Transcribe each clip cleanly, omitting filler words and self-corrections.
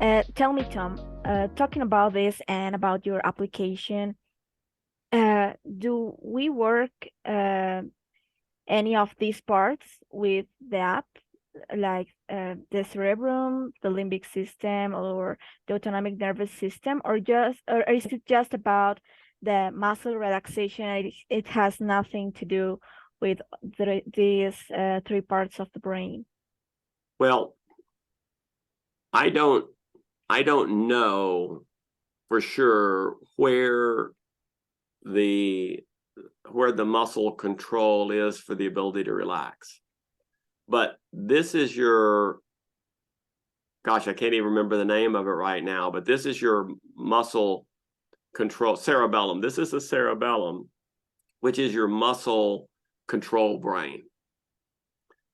Tell me, Tom, talking about this and about your application, do we work any of these parts with the app, like the cerebrum, the limbic system, or the autonomic nervous system, or is it just about the muscle relaxation? It has nothing to do with these three parts of the brain. Well, I don't know for sure where the muscle control is for the ability to relax. But this is your, gosh, I can't even remember the name of it right now, but this is your muscle control, cerebellum. This is the cerebellum, which is your muscle control brain.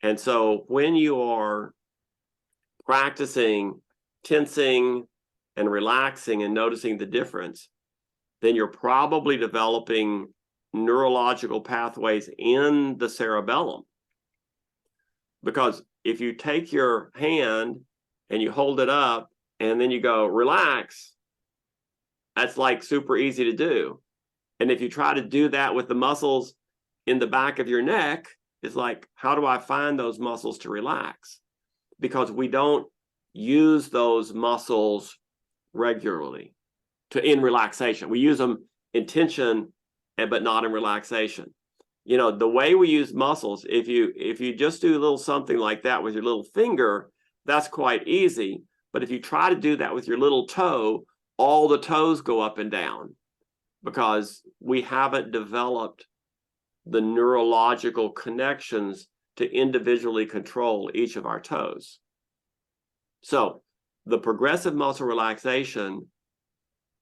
And so when you are practicing tensing and relaxing and noticing the difference, then you're probably developing neurological pathways in the cerebellum. Because if you take your hand and you hold it up and then you go, relax, that's like super easy to do. And if you try to do that with the muscles in the back of your neck, it's like, how do I find those muscles to relax? Because we don't use those muscles regularly in relaxation. We use them in tension, but not in relaxation. You know, the way we use muscles, if you just do a little something like that with your little finger, that's quite easy. But if you try to do that with your little toe, all the toes go up and down because we haven't developed the neurological connections to individually control each of our toes. So the progressive muscle relaxation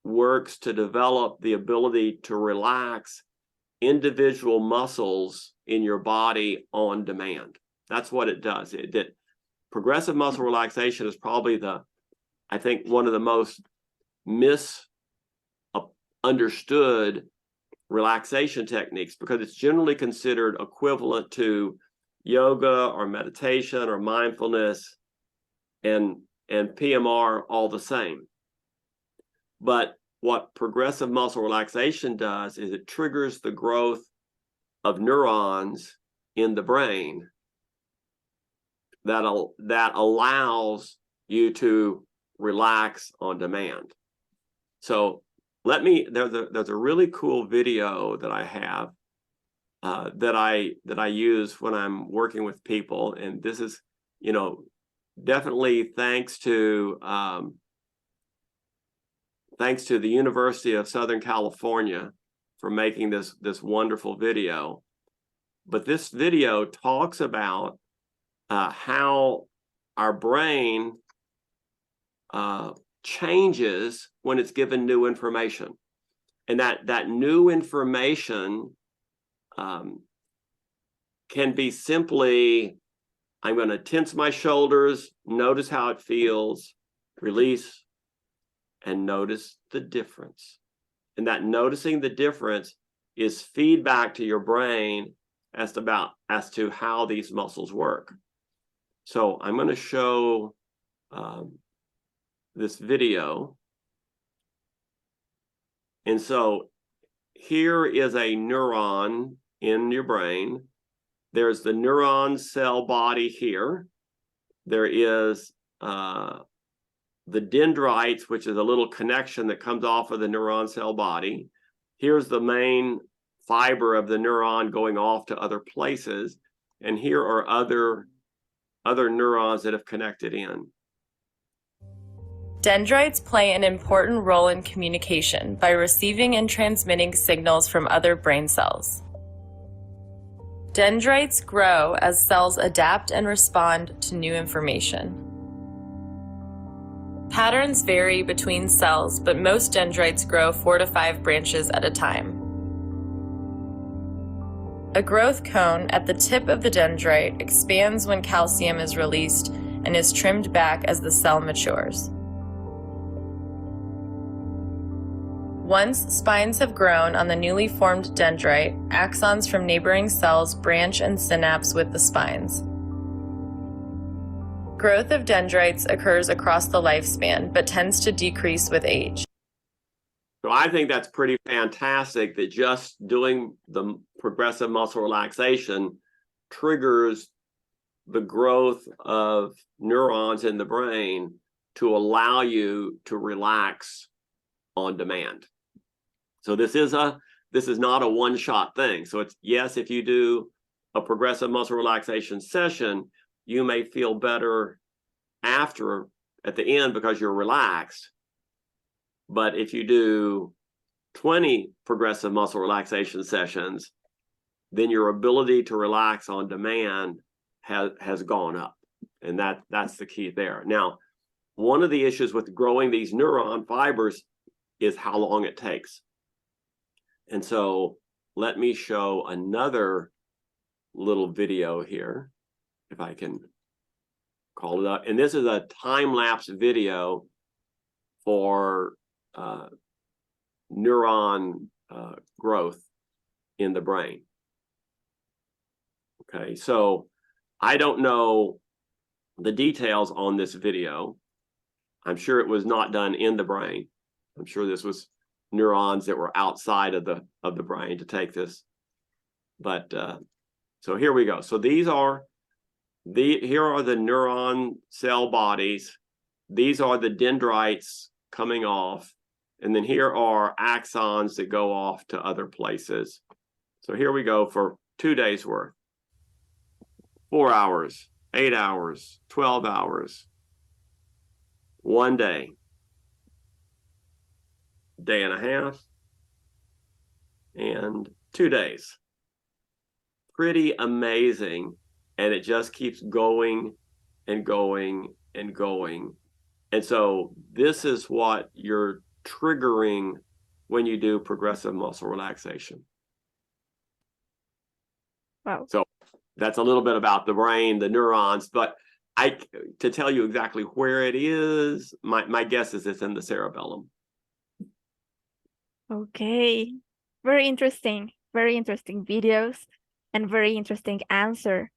works to develop the ability to relax individual muscles in your body on demand. That's what it does. Progressive muscle relaxation is probably I think one of the most misunderstood relaxation techniques because it's generally considered equivalent to yoga or meditation or mindfulness and PMR all the same. But what progressive muscle relaxation does is it triggers the growth of neurons in the brain that allows you to relax on demand. So there's a really cool video that I have that I use when I'm working with people, and this is, you know, definitely thanks to the University of Southern California for making this wonderful video. But this video talks about how our brain changes when it's given new information, and that new information can be simply, I'm going to tense my shoulders, notice how it feels, release, and notice the difference. And that noticing the difference is feedback to your brain as to how these muscles work. So I'm going to show this video. And so here is a neuron in your brain. There's the neuron cell body here. There is the dendrites, which is a little connection that comes off of the neuron cell body. Here's the main fiber of the neuron going off to other places. And here are other neurons that have connected in. Dendrites play an important role in communication by receiving and transmitting signals from other brain cells. Dendrites grow as cells adapt and respond to new information. Patterns vary between cells, but most dendrites grow 4 to 5 branches at a time. A growth cone at the tip of the dendrite expands when calcium is released and is trimmed back as the cell matures. Once spines have grown on the newly formed dendrite, axons from neighboring cells branch and synapse with the spines. Growth of dendrites occurs across the lifespan, but tends to decrease with age. So I think that's pretty fantastic that just doing the progressive muscle relaxation triggers the growth of neurons in the brain to allow you to relax on demand. So this is not a one-shot thing. So it's, yes, if you do a progressive muscle relaxation session, you may feel better at the end because you're relaxed. But if you do 20 progressive muscle relaxation sessions, then your ability to relax on demand has gone up. And that's the key there. Now, one of the issues with growing these neuron fibers is how long it takes. And so let me show another little video here, if I can call it up. And this is a time-lapse video for neuron growth in the brain. Okay, so I don't know the details on this video. I'm sure it was not done in the brain. I'm sure this was neurons that were outside of the brain to take this. But so here we go. So here are the neuron cell bodies. These are the dendrites coming off. And then here are axons that go off to other places. So here we go for 2 days worth. 4 hours, 8 hours, 12 hours, 1 day, day and a half, and 2 days. Pretty amazing. And it just keeps going and going and going. And so this is what you're triggering when you do progressive muscle relaxation. Wow. So that's a little bit about the brain, the neurons, but to tell you exactly where it is, my guess is it's in the cerebellum. Okay. Very interesting videos and very interesting answer.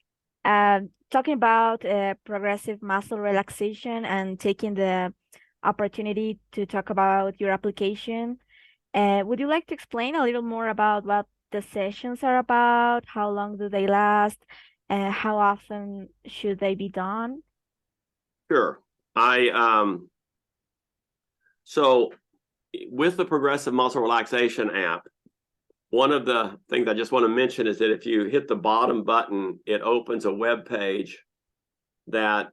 Talking about progressive muscle relaxation and taking the opportunity to talk about your application. Would you like to explain a little more about what the sessions are about? How long do they last? How often should they be done? Sure. So with the progressive muscle relaxation app, one of the things I just want to mention is that if you hit the bottom button, it opens a web page that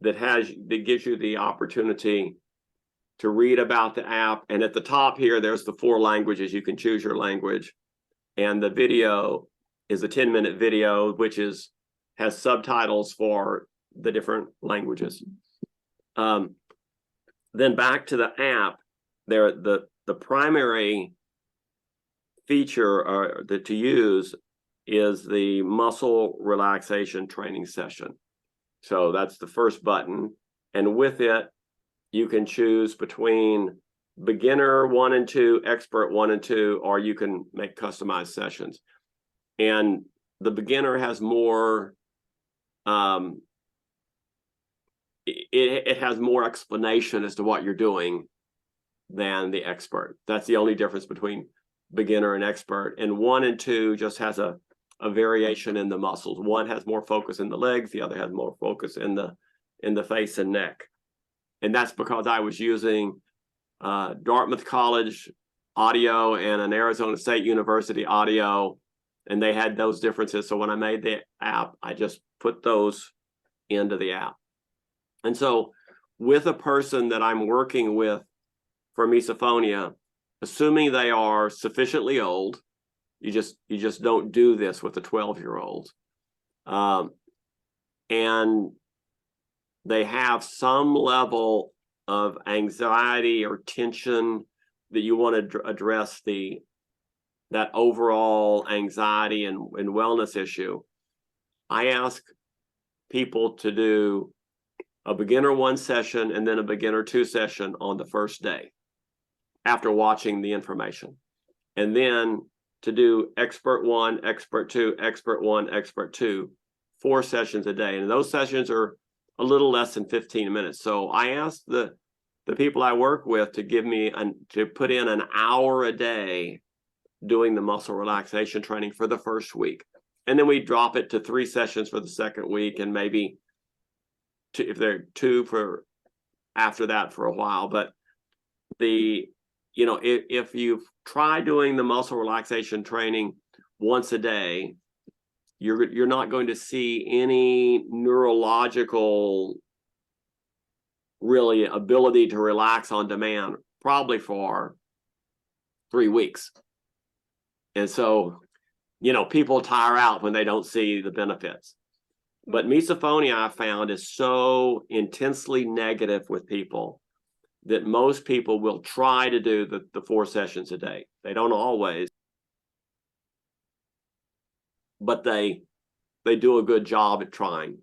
gives you the opportunity to read about the app. And at the top here, there's the 4 languages. You can choose your language. And the video is a 10-minute video, which has subtitles for the different languages. Then back to the app, the primary feature to use is the muscle relaxation training session. So that's the first button. And with it, you can choose between beginner 1 and 2, expert 1 and 2, or you can make customized sessions. And the beginner has more, it has more explanation as to what you're doing than the expert. That's the only difference between beginner and expert. And 1 and 2 just has a variation in the muscles. One has more focus in the legs, the other has more focus in the face and neck. And that's because I was using Dartmouth College audio and an Arizona State University audio, and they had those differences. So when I made the app, I just put those into the app. And so with a person that I'm working with for Misofonía, assuming they are sufficiently old, you just don't do this with a 12-year-old. And they have some level of anxiety or tension that you want to address that overall anxiety and wellness issue. I ask people to do a beginner 1 session and then a beginner 2 session on the first day after watching the information. And then to do expert 1, expert 2, expert 1, expert 2 4 sessions a day, and those sessions are a little less than 15 minutes. So I asked the people I work with to give me to put in an hour a day doing the muscle relaxation training for the first week, and then we drop it to 3 sessions for the second week, and maybe if they're 2 for after that for a while. But if you try doing the muscle relaxation training once a day, you're not going to see any neurological really ability to relax on demand probably for 3 weeks. And so, people tire out when they don't see the benefits. But misophonia, I found, is so intensely negative with people that most people will try to do the 4 sessions a day. They don't always, but they do a good job at trying.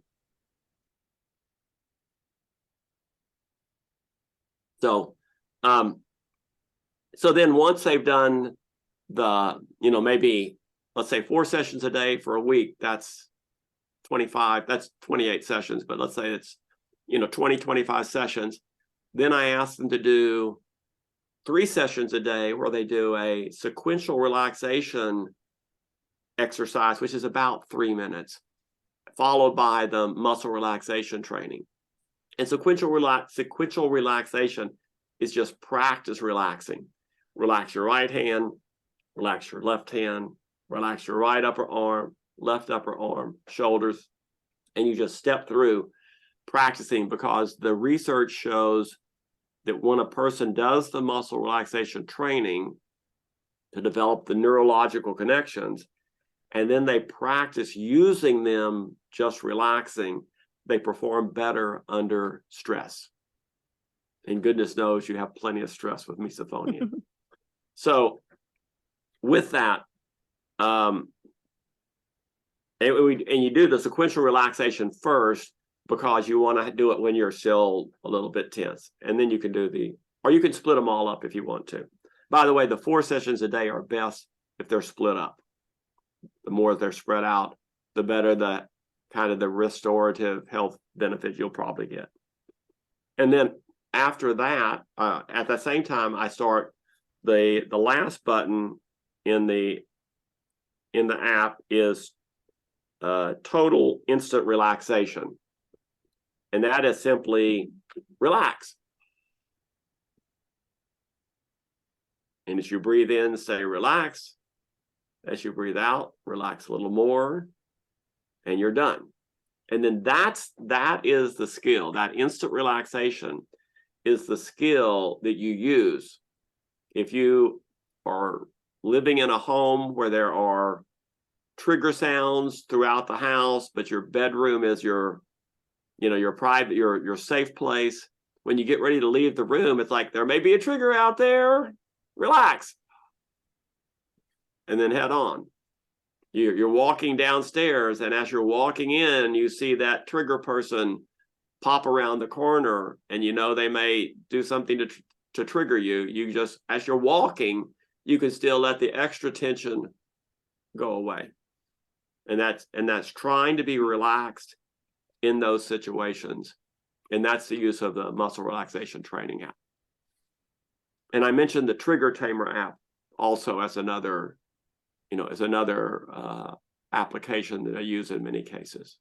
So, so then once they've done maybe, let's say 4 sessions a day for a week, that's 25, that's 28 sessions, but let's say it's, 20, 25 sessions. Then I ask them to do 3 sessions a day where they do a sequential relaxation exercise, which is about 3 minutes, followed by the muscle relaxation training. And sequential relaxation is just practice relaxing. Relax your right hand, relax your left hand, relax your right upper arm, left upper arm, shoulders, and you just step through practicing, because the research shows that when a person does the muscle relaxation training to develop the neurological connections, and then they practice using them just relaxing, they perform better under stress. And goodness knows you have plenty of stress with misophonia. So with that, and you do the sequential relaxation first because you want to do it when you're still a little bit tense. And then you can or you can split them all up if you want to. By the way, the 4 sessions a day are best if they're split up. The more they're spread out, the better the kind of the restorative health benefit you'll probably get. And then after that, at the same time, I start the last button in the app is total instant relaxation. And that is simply relax. And as you breathe in, say relax. As you breathe out, relax a little more, and you're done. And then that is the skill. That instant relaxation is the skill that you use if you are living in a home where there are trigger sounds throughout the house, but your bedroom is your private, your safe place. When you get ready to leave the room, it's like there may be a trigger out there. Relax. And then head on. You're walking downstairs, and as you're walking in, you see that trigger person pop around the corner, and they may do something to trigger you. You just, as you're walking, you can still let the extra tension go away. And that's trying to be relaxed in those situations. And that's the use of the muscle relaxation training app. And I mentioned the Trigger Tamer app also as another application that I use in many cases.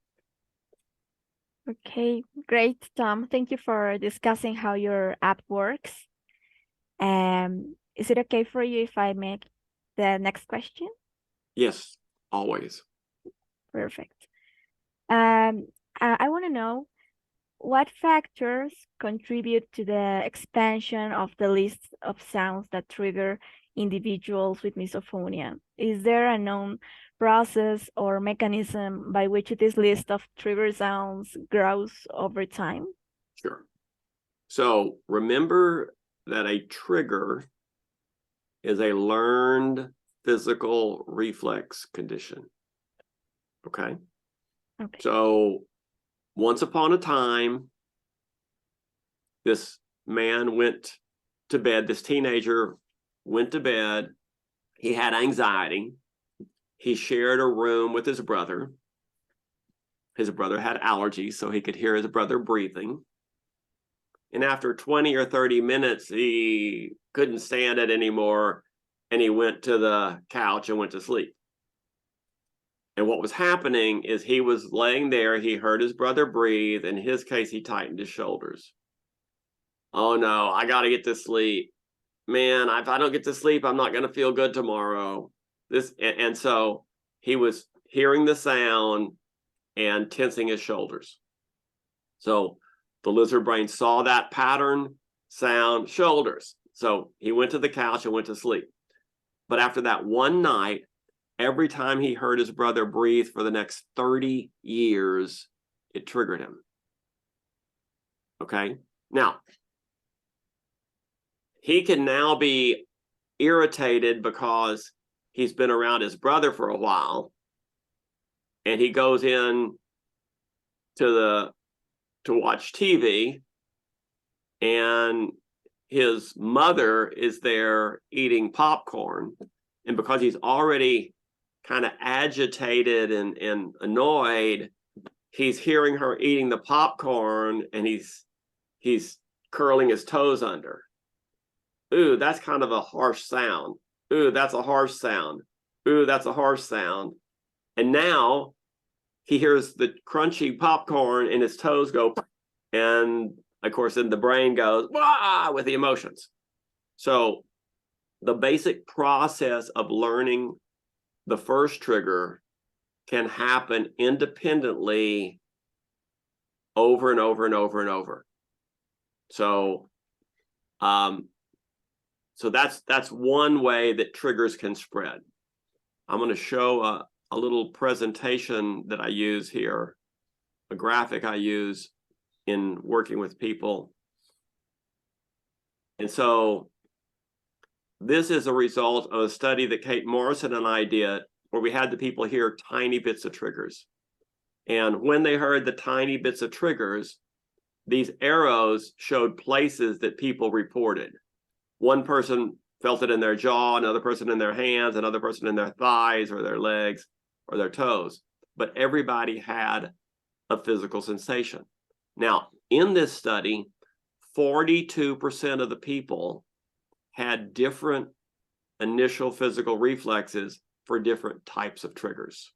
Okay, great, Tom. Thank you for discussing how your app works. Is it okay for you if I make the next question? Yes, always. Perfect. I want to know what factors contribute to the expansion of the list of sounds that trigger individuals with misophonia. Is there a known process or mechanism by which this list of trigger sounds grows over time? Sure. So remember that a trigger is a learned physical reflex condition. Okay? Okay. So once upon a time, this man went to bed, this teenager went to bed. He had anxiety. He shared a room with his brother. his brother had allergies, so he could hear his brother breathing. And after 20 or 30 minutes, he couldn't stand it anymore, and he went to the couch and went to sleep. And what was happening is he was laying there, he heard his brother breathe. In his case, he tightened his shoulders. Oh no, I got to get to sleep. Man, if I don't get to sleep, I'm not going to feel good tomorrow. And so he was hearing the sound and tensing his shoulders. So the lizard brain saw that pattern, sound, shoulders. So he went to the couch and went to sleep. But after that one night, every time he heard his brother breathe for the next 30 years, it triggered him. Okay? Now, he can now be irritated because he's been around his brother for a while, and he goes in to watch TV, and his mother is there eating popcorn, and because he's already kind of agitated and annoyed, he's hearing her eating the popcorn, and he's curling his toes under. Ooh, that's kind of a harsh sound. Ooh, that's a harsh sound. Ooh, that's a harsh sound. And now he hears the crunchy popcorn and his toes go, and of course, then the brain goes, wah, with the emotions. So the basic process of learning the first trigger can happen independently over and over and over and over. So, so that's one way that triggers can spread. I'm going to show a little presentation that I use here, a graphic I use in working with people. And so this is a result of a study that Kate Morrison and I did, where we had the people hear tiny bits of triggers. And when they heard the tiny bits of triggers, these arrows showed places that people reported. One person felt it in their jaw, another person in their hands, another person in their thighs or their legs or their toes. But everybody had a physical sensation. Now, in this study, 42% of the people had different initial physical reflexes for different types of triggers.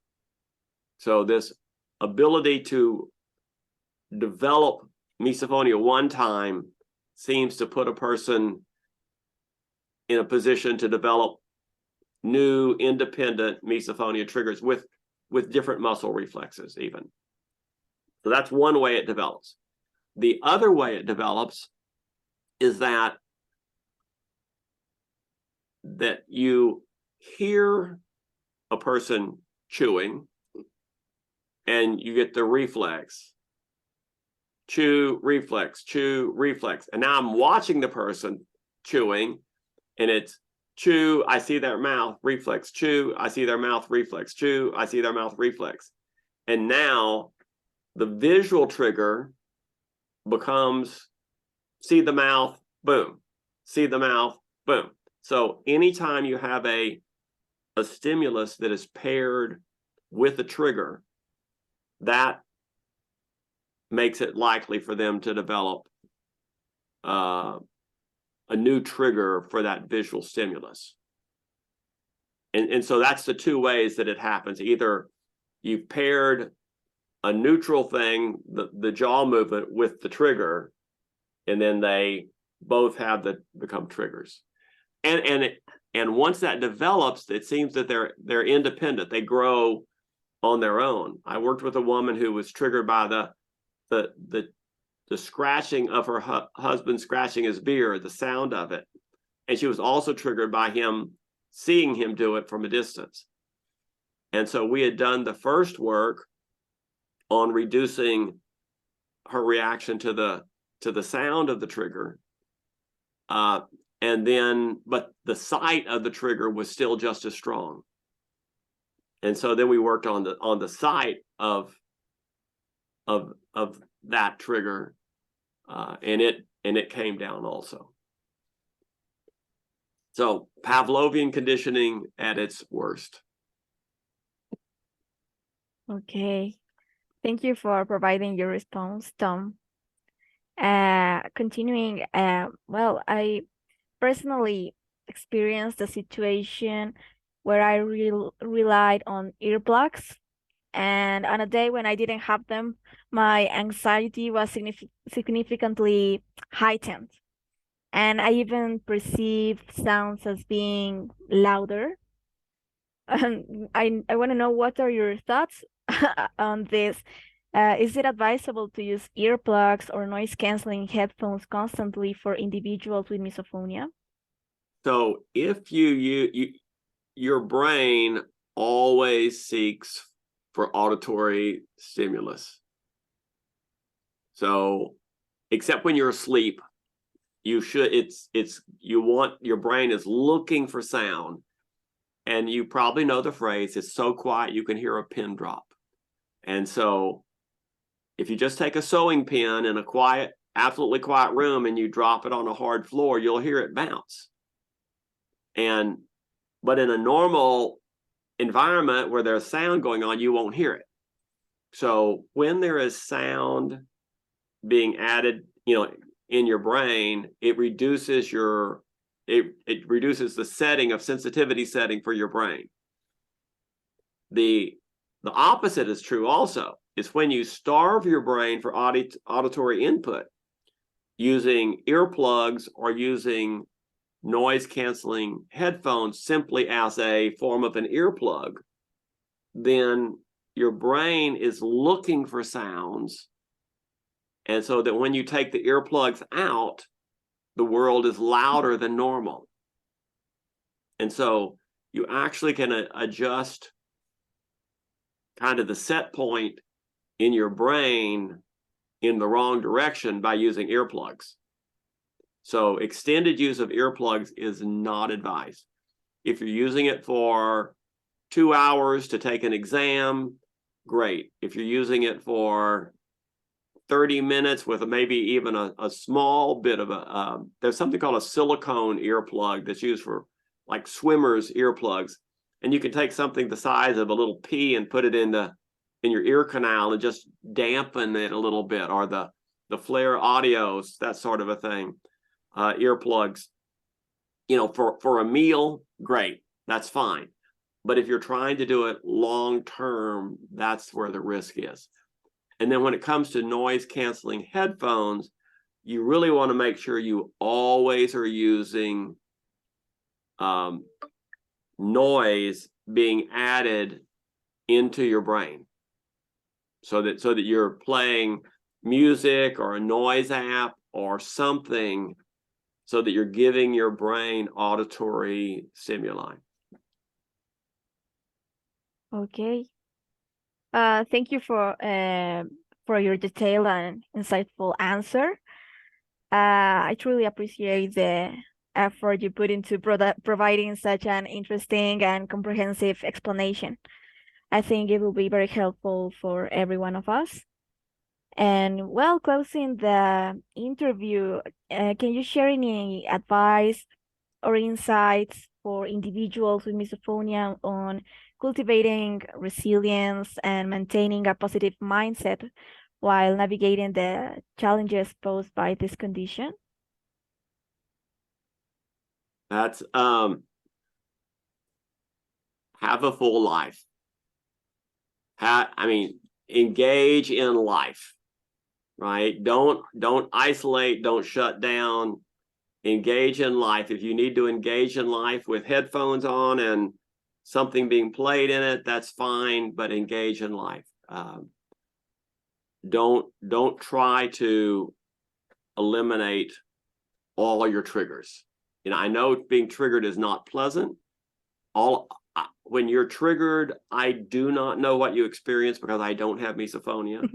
So this ability to develop misophonia one time seems to put a person in a position to develop new independent misophonia triggers with different muscle reflexes even. So that's one way it develops. The other way it develops is that you hear a person chewing and you get the reflex. Chew, reflex, chew, reflex. And now I'm watching the person chewing, and it's chew, I see their mouth, reflex, chew, I see their mouth, reflex, chew, I see their mouth, reflex. And now the visual trigger becomes see the mouth, boom, see the mouth, boom. So anytime you have a stimulus that is paired with a trigger, that makes it likely for them to develop a new trigger for that visual stimulus. And so that's the two ways that it happens. Either you've paired a neutral thing, the jaw movement, with the trigger, and then they both have become triggers. And once that develops, it seems that they're independent. They grow on their own. I worked with a woman who was triggered by the scratching of her husband scratching his beard, the sound of it. And she was also triggered by him seeing him do it from a distance. And so we had done the first work on reducing her reaction to the sound of the trigger. And then, but the sight of the trigger was still just as strong. And so then we worked on the sight of that trigger, and it came down also. So Pavlovian conditioning at its worst. Okay. Thank you for providing your response, Tom. Continuing, well, I personally experienced a situation where I relied on earplugs, and on a day when I didn't have them, my anxiety was significantly heightened, and I even perceived sounds as being louder. And I want to know, what are your thoughts on this? Is it advisable to use earplugs or noise-canceling headphones constantly for individuals with misophonia? So if your brain always seeks for auditory stimulus. So except when you're asleep, your brain is looking for sound. And you probably know the phrase, it's so quiet you can hear a pin drop. And so if you just take a sewing pin in a quiet, absolutely quiet room and you drop it on a hard floor, you'll hear it bounce. But in a normal environment where there's sound going on, you won't hear it. So when there is sound being added, in your brain, it reduces the setting of sensitivity setting for your brain. The opposite is true also. It's when you starve your brain for auditory input using earplugs or using noise canceling headphones simply as a form of an earplug, then your brain is looking for sounds. And so that when you take the earplugs out, the world is louder than normal. And so you actually can adjust kind of the set point in your brain in the wrong direction by using earplugs. So extended use of earplugs is not advised. If you're using it for 2 hours to take an exam, great. If you're using it for 30 minutes with maybe even a small bit of there's something called a silicone earplug that's used for like swimmers' earplugs. And you can take something the size of a little pea and put it in your ear canal and just dampen it a little bit, or the Flare Audios, that sort of a thing. Earplugs, for a meal, great, that's fine. But if you're trying to do it long term, that's where the risk is. And then when it comes to noise canceling headphones, you really want to make sure you always are using noise being added into your brain, so that you're playing music or a noise app or something, so that you're giving your brain auditory stimuli. Okay. Thank you for your detailed and insightful answer. I truly appreciate the effort you put into providing such an interesting and comprehensive explanation. I think it will be very helpful for every one of us. And well, closing the interview, can you share any advice or insights for individuals with misophonia on cultivating resilience and maintaining a positive mindset while navigating the challenges posed by this condition? That's have a full life. Engage in life, right? Don't isolate, don't shut down. Engage in life. If you need to engage in life with headphones on and something being played in it, that's fine, but engage in life. Don't try to eliminate all your triggers. I know being triggered is not pleasant. When you're triggered, I do not know what you experience because I don't have misophonia.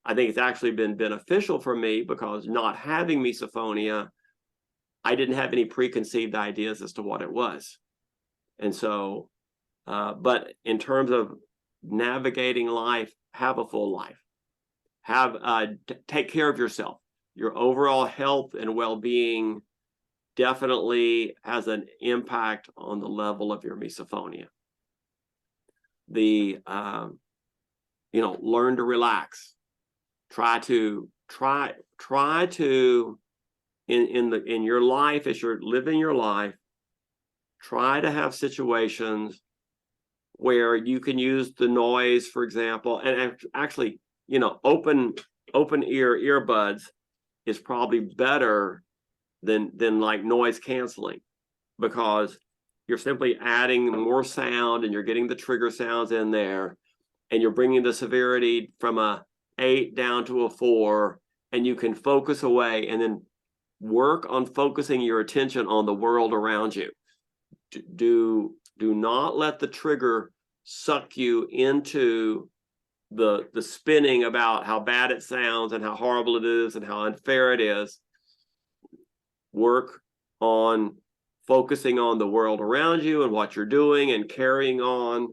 I think it's actually been beneficial for me because not having misophonia, I didn't have any preconceived ideas as to what it was. And so, but in terms of navigating life, have a full life. Take care of yourself. Your overall health and well-being definitely has an impact on the level of your misophonia. learn to relax. Try to in your life, as you're living your life, try to have situations where you can use the noise, for example, and actually, open ear earbuds is probably better than like noise canceling, because you're simply adding more sound and you're getting the trigger sounds in there, and you're bringing the severity from a 8 down to a 4, and you can focus away and then work on focusing your attention on the world around you. Do not let the trigger suck you into the spinning about how bad it sounds and how horrible it is and how unfair it is. Work on focusing on the world around you and what you're doing and carrying on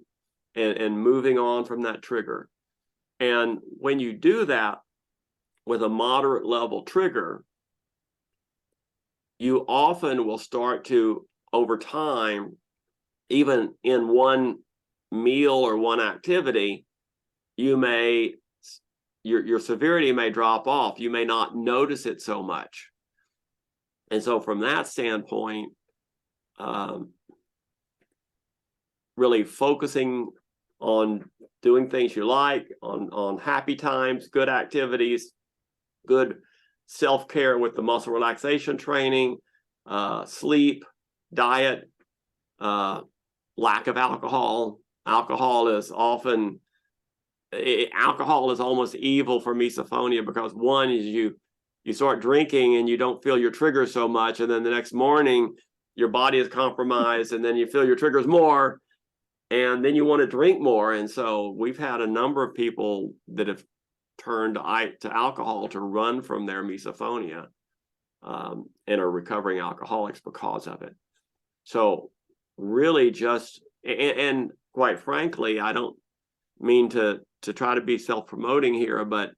and moving on from that trigger. And when you do that with a moderate level trigger, you often will start to, over time, even in one meal or one activity, your severity may drop off. You may not notice it so much. And so from that standpoint, really focusing on doing things you like, on happy times, good activities, good self-care with the muscle relaxation training, sleep, diet, lack of alcohol. Alcohol is almost evil for misophonia, because one is you start drinking and you don't feel your triggers so much, and then the next morning your body is compromised, and then you feel your triggers more, and then you want to drink more. And so we've had a number of people that have turned to alcohol to run from their misophonia, and are recovering alcoholics because of it. So really and quite frankly, I don't mean to try to be self-promoting here, but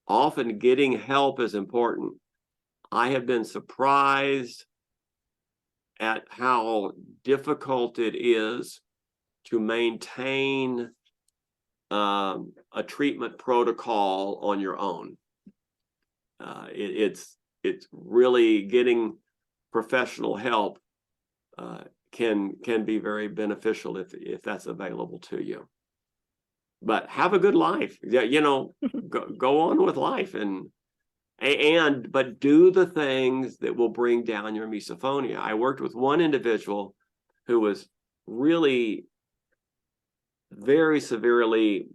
often getting help is important. I have been surprised at how difficult it is to maintain a treatment protocol on your own. It's really, getting professional help can be very beneficial if that's available to you. But have a good life. Go on with life, but do the things that will bring down your misophonia. I worked with one individual who was really very severely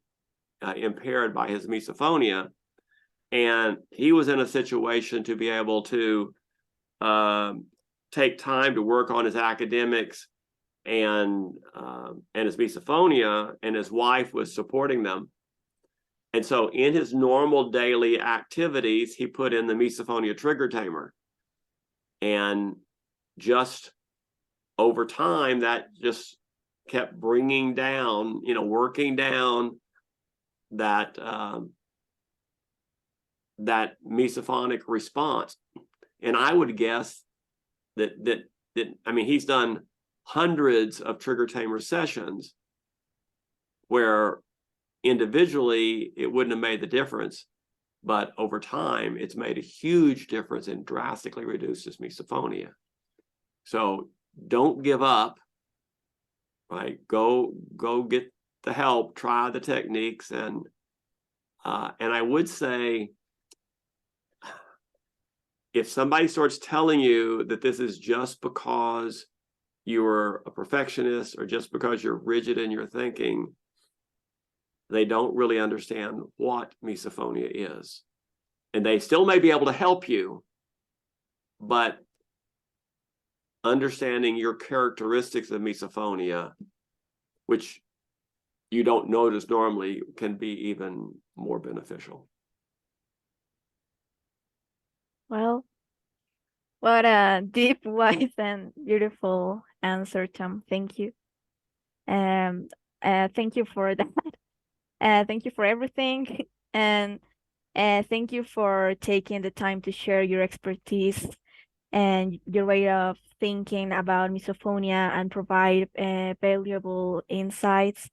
impaired by his misophonia, and he was in a situation to be able to take time to work on his academics and his misophonia, and his wife was supporting them. And so in his normal daily activities, he put in the misophonia trigger tamer, and just over time that just kept bringing down, working down that that misophonic response. And I would guess that I mean, he's done hundreds of trigger tamer sessions where individually it wouldn't have made the difference, but over time it's made a huge difference and drastically reduced his misophonia. So don't give up, right? Go get the help, try the techniques, and I would say, if somebody starts telling you that this is just because you're a perfectionist or just because you're rigid in your thinking, they don't really understand what misophonia is. And they still may be able to help you, but understanding your characteristics of misophonia, which you don't notice normally, can be even more beneficial. Well, what a deep, wise, and beautiful answer, Tom. Thank you. Thank you for that. Thank you for everything. And thank you for taking the time to share your expertise and your way of thinking about misophonia and provide valuable insights.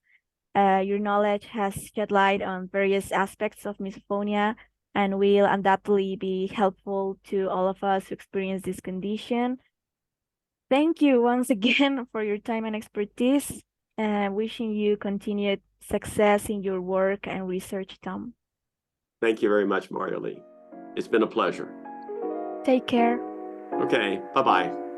Your knowledge has shed light on various aspects of misophonia and will undoubtedly be helpful to all of us who experience this condition. Thank you once again for your time and expertise, and wishing you continued success in your work and research, Tom. Thank you very much, Mario Lee. It's been a pleasure. Take care. Okay, bye-bye.